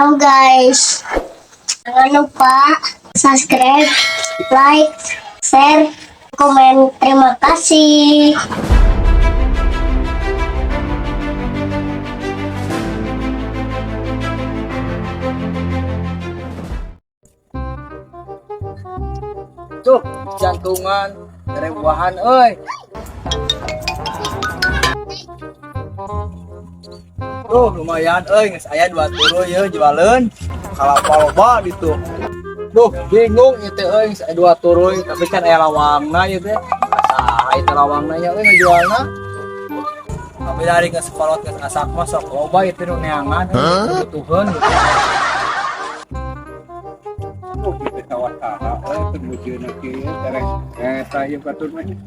Halo guys, jangan lupa subscribe, like, share, komen. Terima kasih. Tuh, jantungan, rebuahan, euy. Tuh, lumayan, geus aya 2 turuy ye jualan. Kalapa loba gitu. Duh, bingung ieu teh geus aya 2 turuy, tapi kan aya lawangna ieu teh. Saha ieu lawangna nya ngajualna. Tapi dari geus kolot geus asak mah sok loba ieu teh nu neangan, kebutuhan gitu. Oh, kita sawasaha, terwujud nanti, terus saya patut macam,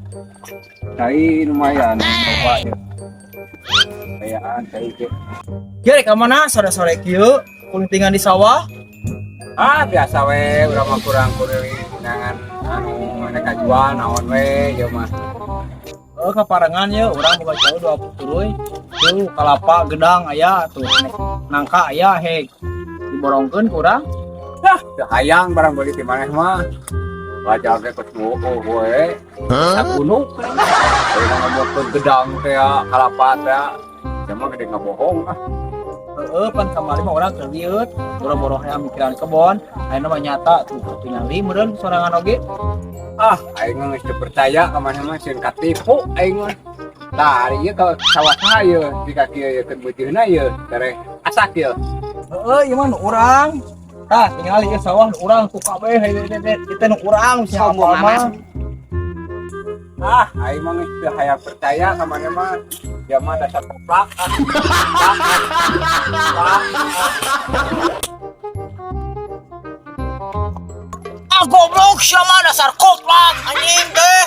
saya lumayan, coba ya, kayaan saya itu, Ge rek ka mana sore-sore kieu? Kuntingan di sawah? biasa we, urang mah kurang nangan, mereka jual, naon we, ya mah, Kaparengan ya urang boga jauh 20 turuy. Tuh kalapa gedang aya tuh. Nangka aya heg. Diborongkeun ku urang. hayang barang beli di mana mah, baca ke kesuo, we, sabunu, saya ngomong gedang kayak kalapat ya, cuma gede nggak bohong ah. Pan kamari mah urang keur lieur, boro-boro hayang mikiran kebon, ayeuna mah nyata tuh tingali meureun sorangan oge. Aing mah geus teu percaya ka mana mah sieun katipu aing mah. Tah ari ieu ka sawah ieu di kaki ieu keur beujeuna ieu tere asak ieu. Ieu mah nu urang. Tah tingali ieu sawah nu urang ku kabeh teh nu urang sia apal mah. Aing mah geus teu hayang percaya ka mana mah. Dia mah dasar koplak. Goblok sia mah dasar koplak anjing teh.